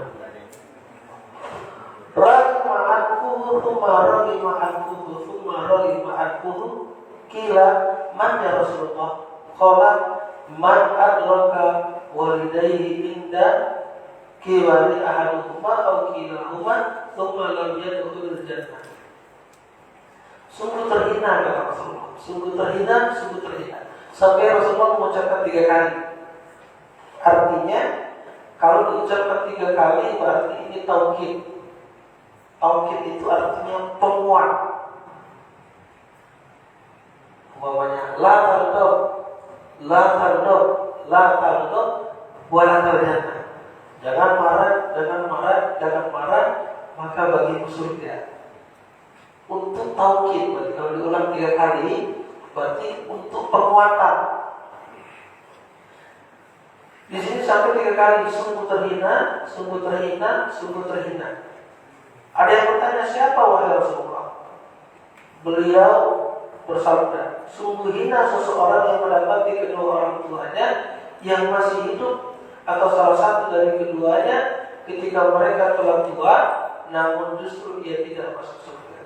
Rahma'ankuhu thumma rahima'ankuhu thumma rahima'ankuhu kila man ya Rasulullah. Qala man adraka walidayhi inda kiwari ahaduhuma aw kilahuma thumma lam yadkhulul jannah. Sungguh terhina kata Rasulullah. Sungguh terhina. Sampai Rasulullah mengucapkan 3 kali. Artinya kalau diucapkan 3 kali berarti ini taukid. Taukid itu artinya penguat. Umpamanya la tardab wala tarjana. Jangan marah, maka bagimu surga. Untuk taukid, berarti kalau diulang 3 kali, berarti untuk penguatan. Di sini sampai 3 kali, sungguh terhina. Ada yang bertanya, siapa wahai Rasulullah? Beliau bersabda, sungguh hina seseorang yang mendapati kedua orang tuanya yang masih hidup, atau salah satu dari keduanya ketika mereka telah tua, namun justru ia tidak masuk surga.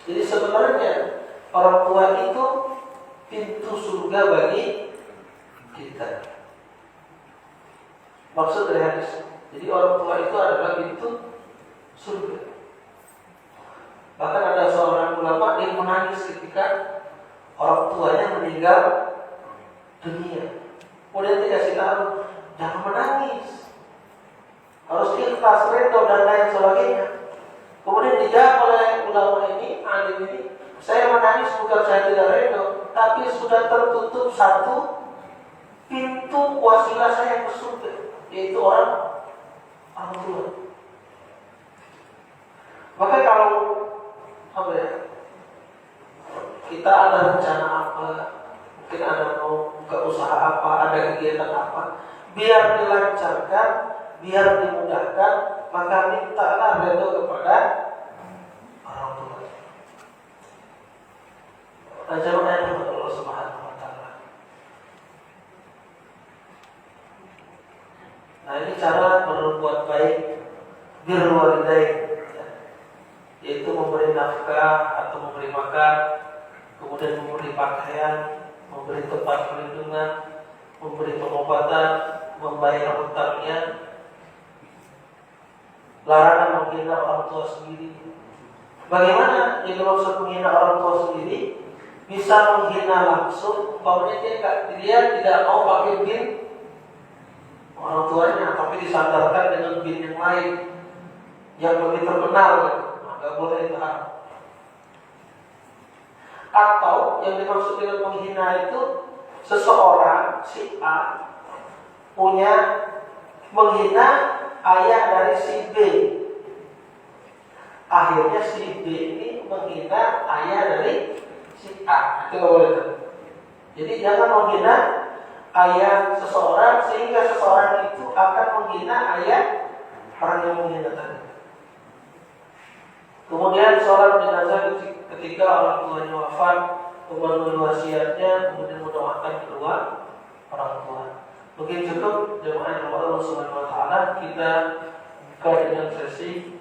Jadi sebenarnya orang tua itu pintu surga bagi kita. Maksud dari hadis. Jadi orang tua itu adalah pintu surga. Bahkan ada seorang ulama yang menangis ketika orang tuanya meninggal dunia. Kemudian dikasih tahu, jangan menangis, harus ikhlas, redha dan lain sebagainya. Kemudian dijawab oleh ulama ini, alim ini, saya menangis bukan saya tidak redha, tapi sudah tertutup satu pintu wasilah saya ke surga, yaitu orang tua. Maka kalau kita ada rencana apa, mungkin ada mau buka usaha apa, ada kegiatan apa, biar dilancarkan, biar dimudahkan, maka mintalah redha kepada orang tua. Jamaah yang Allah Subhanahu wa taala. Nah, ini cara berbuat baik birrul walidain, yaitu memberi nafkah atau memberi makan, kemudian memberi pakaian, memberi tempat perlindungan, memberi pengobatan, membayar hutangnya. Larangan menghina orang tua sendiri. Bagaimana yang dimaksud menghina orang tua sendiri? Bisa menghina langsung, umpamanya dia tidak mau pakai bin orang tuanya, tapi disandarkan dengan bin yang lain yang lebih terkenal, maka boleh itu haram. Atau yang dimaksud dengan menghina itu seseorang si A punya menghina ayah dari si B. Akhirnya si B ini menghina ayah dari si A. Itu boleh. Jadi jangan menghina ayah seseorang sehingga seseorang itu akan menghina ayah orang yang menghina tadi. Kemudian sholat jenazah ketika orang tuanya wafat, memenuhi wasiatnya, kemudian mendoakan kedua orang tua. Mungkin cukup jemaah yang Allah Subhanahu wa taala, kita buka dengan sesi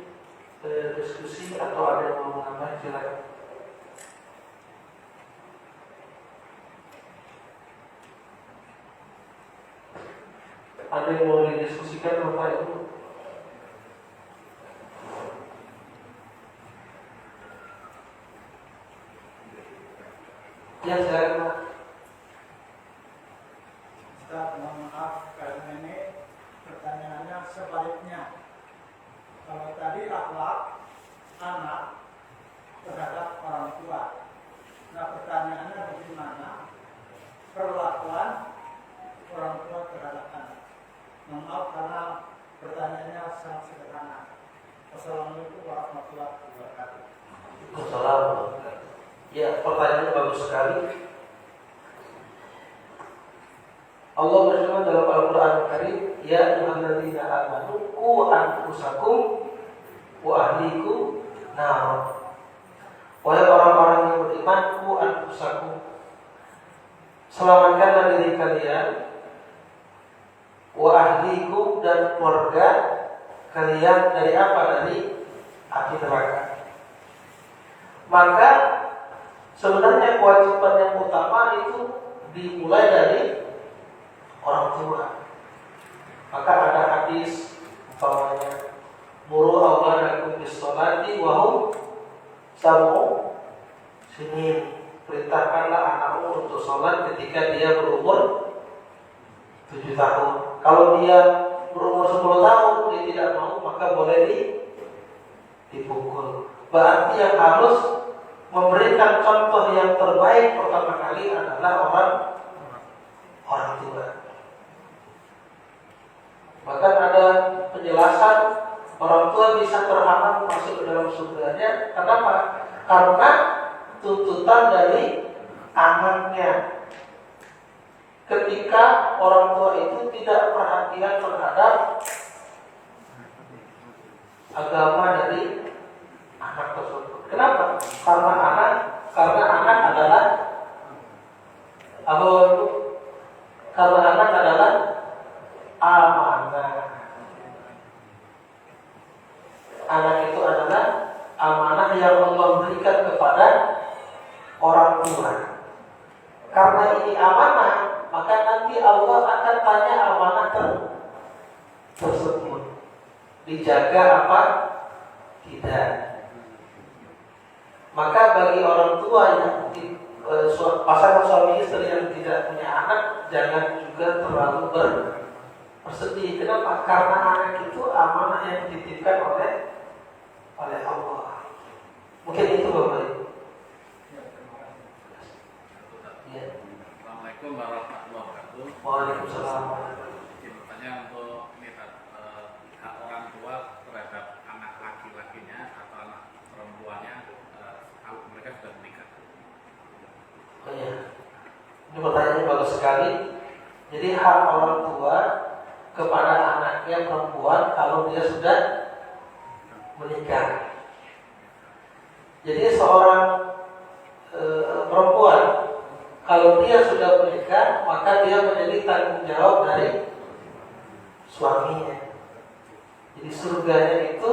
diskusi atau ada yang mau menambah, silakan. Ada yang mau didiskusikan Bapak Ibu? Ya, silakan. Ustaz, mohon maaf karena ini pertanyaannya sebaliknya. Kalau tadi akhlak anak terhadap orang tua, nah pertanyaannya bagaimana perlakuan orang tua terhadap anak? Mohon maaf karena pertanyaannya sangat sederhana. Wassalamualaikum warahmatullahi wabarakatuh. Assalamualaikum. Ya, pertanyaannya bagus sekali. Allah berfirman dalam Al-Quran Al-Karim, ya ayyuhalladzina amanu qu anfusakum wa ahlikum nar. Wahai orang-orang yang beriman, qu anfusakum, selamatkanlah diri kalian, wa ahlikum, dan keluarga kalian dari apa? Dari api neraka. Maka sebenarnya kewajiban yang utama itu dimulai dari orang tua. Maka ada hadis umpamanya, muru auladakum bis-sholati wa hum sab'u sinin. Perintahkanlah anakmu untuk sholat ketika dia berumur 7 tahun. Kalau dia berumur 10 tahun dia tidak mau, maka boleh dipukul. Berarti yang harus memberikan contoh yang terbaik pertama kali adalah orang tua. Bahkan ada penjelasan orang tua bisa terhalang masuk ke dalam surganya. Kenapa? Karena tuntutan dari anaknya. Ketika orang tua itu tidak perhatian terhadap agama dari anak tersebut. Kenapa? Karena anak adalah apa itu? Karena anak adalah amanah. Anak itu adalah amanah yang Allah berikan kepada orang tua. Karena ini amanah, maka nanti Allah akan tanya amanah tersebut dijaga apa tidak. Maka bagi orang tua yang pasangan suami istri yang tidak punya anak, jangan juga terlalu bersedih. Kenapa? Karena anak itu amanah yang dititipkan oleh Allah. Mungkin itu Bapak Ibu. Ya. Assalamualaikum warahmatullahi wabarakatuh. Waalaikumsalam. Bertanya untuk hak orang tua terhadap anak laki-lakinya atau anak perempuannya kalau mereka sudah menikah. Oh ya, ini pertanyaannya bagus sekali. Jadi hak orang tua kepada anaknya perempuan kalau dia sudah menikah. Jadi seorang perempuan Kalau dia sudah menikah, maka dia menjadi tanggung jawab dari suaminya. Jadi surganya itu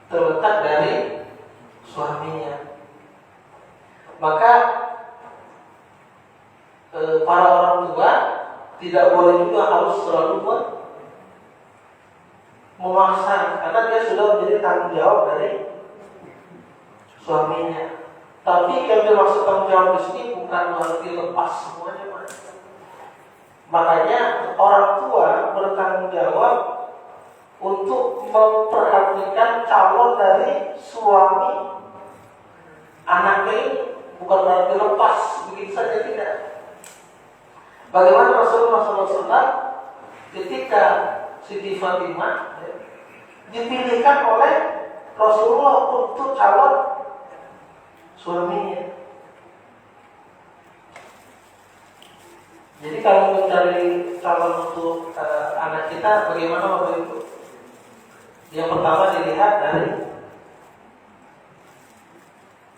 terletak dari suaminya. Maka para orang tua tidak boleh juga harus selalu memaksa, karena dia sudah menjadi tanggung jawab dari suaminya. Tapi yang dimaksud tanggung jawab di sini bukan berarti lepas semuanya, Pak. Makanya orang tua bertanggung jawab untuk memperhatikan calon dari suami anaknya ini, bukan berarti lepas begitu saja, tidak. Bagaimana Rasulullah SAW ketika Siti Fatimah dipilihkan oleh Rasulullah untuk calon suaminya. Jadi kalau mencari calon untuk anak kita, bagaimana Bapak Ibu? Yang pertama dilihat dari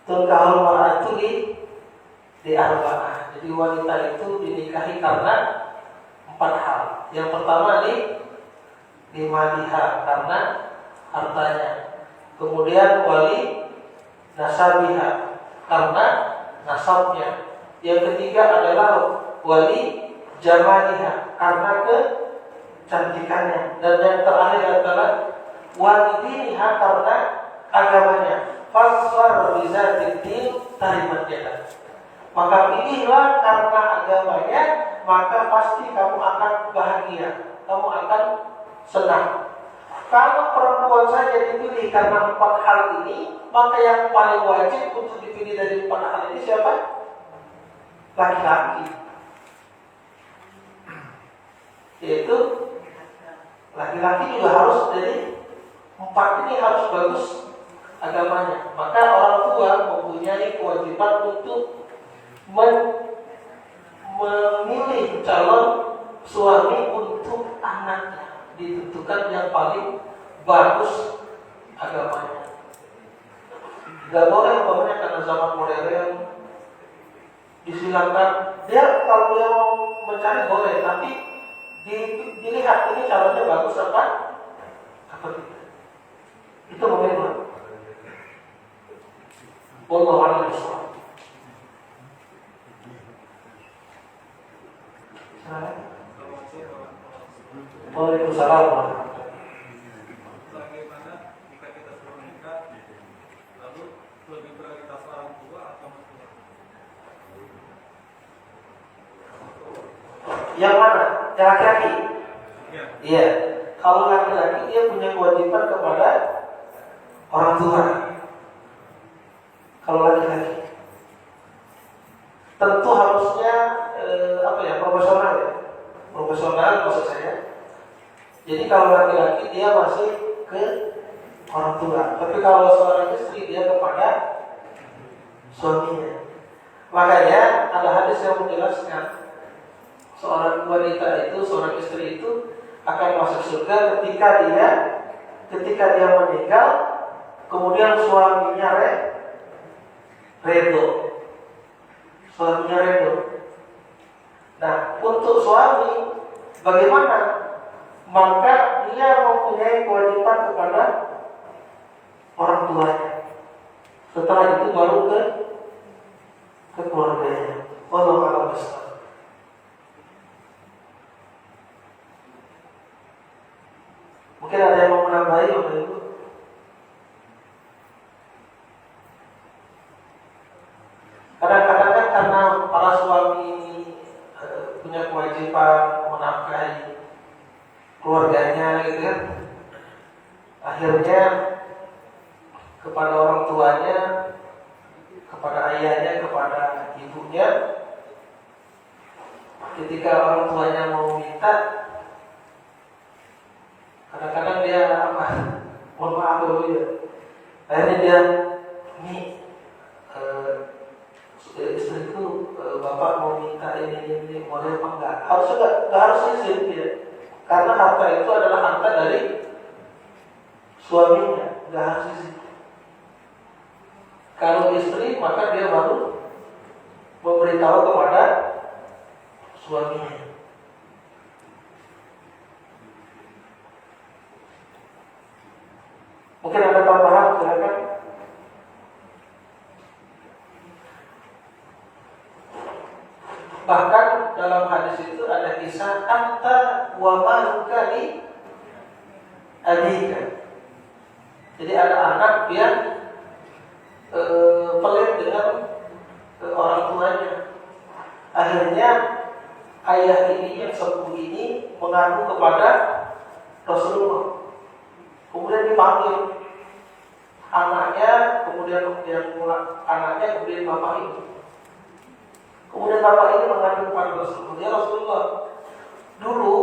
tunkahul mar'atu di arba'ah. Jadi wanita itu dinikahi karena 4 hal. Yang pertama di maliha, karena hartanya. Kemudian wali nasabiha, karena nasabnya. Yang ketiga adalah wali jamaliha, karena kecantikannya. Dan yang terakhir adalah wali diniha, karena agamanya. Fasfar bizatid din tarimat yadak. Maka pilihlah karena agamanya, maka pasti kamu akan bahagia, kamu akan senang. Kalau perempuan saja dipilih karena 4 hal ini, maka yang paling wajib untuk dipilih dari 4 hal ini siapa? Laki-laki. Yaitu laki-laki juga harus dari 4 ini harus bagus agamanya. Maka orang tua mempunyai kewajiban untuk memilih calon suami untuk anaknya, ditentukan yang paling bagus agamanya. Gak boleh umpamanya karena zaman modern disilakan dia, kalau dia mau mencari boleh, tapi dilihat ini calonnya bagus apa tidak. Itu bagaimana? Wallahu a'lam bishawab. Waalaikumsalam. Bagaimana jika kita sudah menikah, lalu lebih prioritas orang tua atau mertua? Yang mana? Yang laki-laki? Iya. Iya. Kalau laki-laki dia punya kewajiban kepada orang tua. Kalau laki-laki tentu harusnya profesional ya. Profesional maksud saya. Jadi kalau laki-laki dia masih ke orang tua, tapi kalau seorang istri dia kepada suaminya. Makanya ada hadis yang menjelaskan seorang wanita itu, seorang istri itu akan masuk surga ketika dia meninggal, kemudian suaminya redho. Suaminya redho. Nah, untuk suami bagaimana? Maka dia mempunyai kewajiban kepada orang tuanya. Setelah itu baru ke keluarganya. Wallahu a'lam bishawab. Mungkin ada yang mau menambahi, Bapak Ibu? Kadang-kadang kan karena para suami punya kewajiban menafkahi keluarganya gitu kan, akhirnya kepada orang tuanya, kepada ayahnya, kepada ibunya, ketika orang tuanya mau minta, kadang-kadang dia mohon maaf dulu ya, akhirnya dia istriku, bapak mau minta ini boleh apa enggak? Harus enggak harus izin ya. Karena harta itu adalah harta dari suaminya, enggak harus izin. Kalau istri maka dia baru memberi memberitahu kepada suaminya. Mungkin ada tambahan, silakan. Bahkan dalam hadis itu ada kisah anta wa maluka li abika. Jadi ada anak yang pelit dengan orang tuanya. Akhirnya ayah ini yang sepuh ini mengadu kepada Rasulullah. Kemudian dipanggil anaknya, kemudian anaknya, kemudian bapak ini. Kemudian bapak ini mengadu kepada Rasulullah. Ya Rasulullah, dulu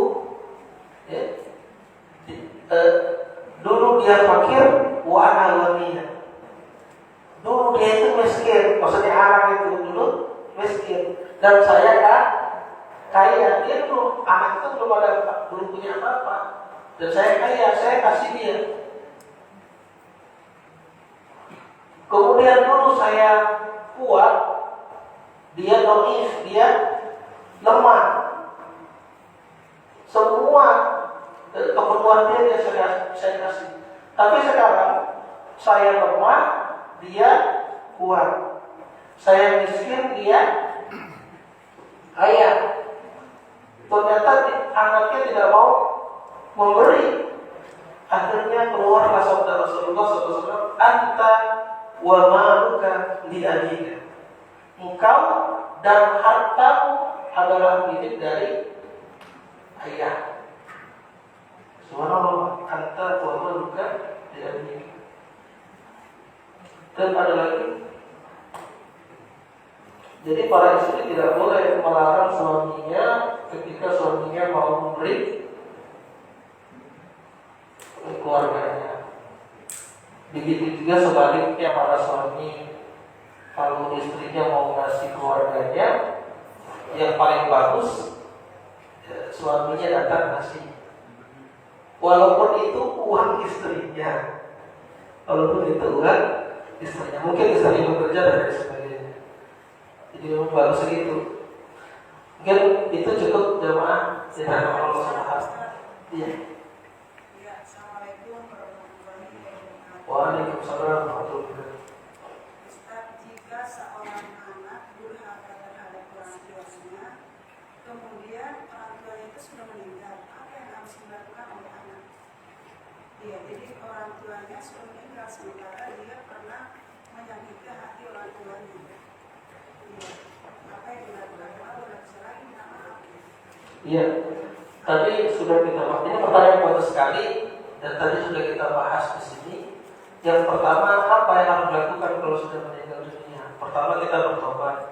dulu dia fakir, wa ana ghaniya. Dulu dia itu miskin, maksudnya anak itu dulu miskin, dan saya kaya. Dia dulu anak itu belum punya apa-apa, dan saya kaya, saya kasih dia. Kemudian dulu saya kuat, dia dhaif, dia lemah. Semua keperluan dia saya kasih. Tapi sekarang saya lemah, dia kuat. Saya miskin, dia kaya. Ternyata anaknya tidak mau memberi. Akhirnya keluarlah sabda Rasulullah SAW, anta wa maluka li abika. Engkau dan hartamu adalah milik dari ayah. Subhanallah, anta wa maluka li abika. Dan ada lagi, jadi para istri tidak boleh melarang suaminya ketika suaminya mau memberi keluarganya. Begitu juga sebaliknya, para suami kalau istrinya mau ngasih keluarganya yang paling bagus, suaminya datang ngasih, walaupun itu uang istrinya, walaupun itu uang istrinya. Mungkin istrinya bekerja dan lain sebagainya, jadi memang bagus segitu. Mungkin itu cukup jemaah di dalam Allah Subhanahu. Iya. Waalaikumsalam warahmatullahi wabarakatuh. Ustaz, jika seorang anak durhaka terhadap orang tuanya, kemudian orang tuanya itu sudah meninggal, apa yang harus dilakukan oleh anak? Iya, jadi orang tuanya sudah meninggal, sementara dia pernah menyakiti hati orang tuanya. Iya, apa yang dilakukan? Kalau bercerai, minta maaf. Iya, tadi sudah kita bahas. Ini pertanyaan bagus sekali dan tadi sudah kita bahas di sini. Yang pertama, apa yang harus dilakukan kalau sudah meninggal dunia? Pertama, kita bertobat.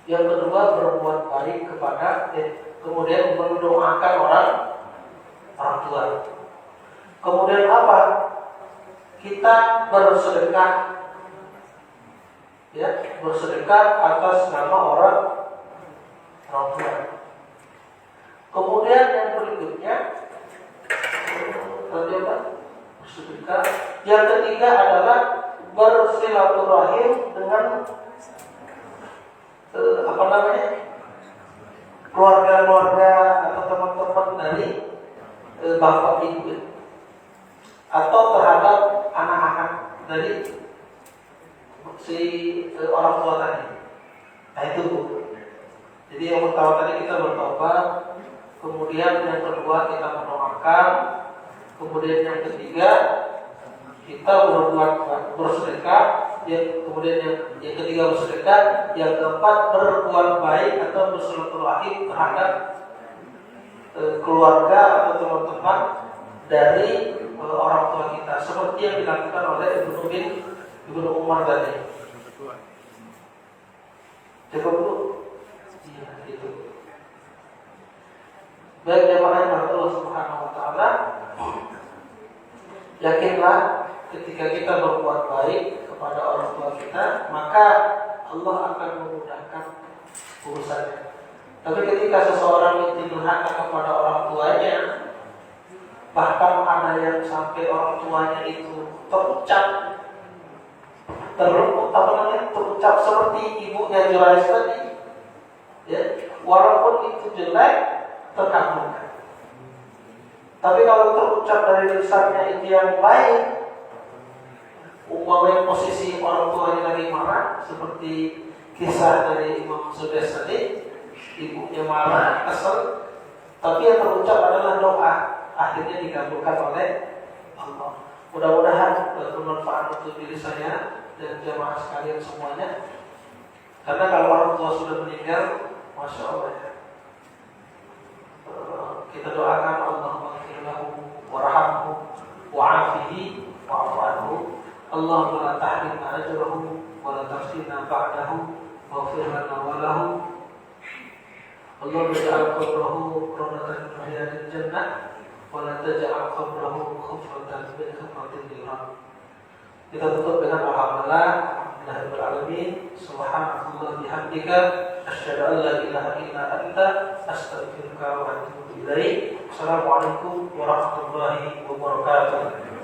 Yang kedua, berbuat baik kepada, kemudian mendoakan orang tua. Kemudian apa? Kita bersedekah, ya, bersedekah atas nama orang tua. Kemudian yang berikutnya, tadi apa? Bersedekah. Yang ketiga adalah bersilaturahim dengan keluarga-keluarga atau teman-teman dari bapak ibu, atau terhadap anak-anak dari si orang tua tadi. Nah itu. Jadi yang pertama tadi kita bertobat, kemudian yang kedua kita mendoakan, kemudian yang ketiga kita bersedekah, kemudian yang ketiga bersedekah, yang keempat berbuat baik atau bersilaturahim terhadap keluarga atau teman-teman dari orang tua kita, seperti yang dilakukan oleh Ibnu Umar tadi. Cukup dulu. Iya, itu. Baik jemaah Allah Subhanahu wa taala, yakinlah ketika kita berbuat baik kepada orang tua kita, maka Allah akan memudahkan urusannya. Tapi ketika seseorang itu durhaka kepada orang tuanya, bahkan ada yang sampai orang tuanya itu terucap terucap seperti ibunya Juraij tadi, ya, walaupun itu jelek terkabulkan. Tapi kalau terucap dari lisannya itu yang baik, umpamanya posisi orang tuanya lagi marah, seperti kisah dari Imam Sudes tadi, ibunya marah, kesel, tapi yang terucap adalah doa, akhirnya dikabulkan oleh Allah. Mudah-mudahan bermanfaat untuk diri saya dan jamaah sekalian semuanya. Karena kalau orang tua sudah meninggal, Masya Allah ya, kita doakan Allahumma ighfir lahu warhamhu wa'afihi wa'fu anhu. Allahumma la tahrimna ajrahu wa la tafsina ba'dahu waghfir lana wa lahu. Allahumma ij'al qabrahu rawdatan min riyadil jannah wa la taj'al qabrahu khufratan min khufratil niran. Kita tutup dengan alhamdulillah rabbil alamin, subhanallahi bihamdika, asyhadu an la ilaha illa anta, astaghfiruka wa atubu ilaik. Assalamualaikum warahmatullahi wabarakatuh.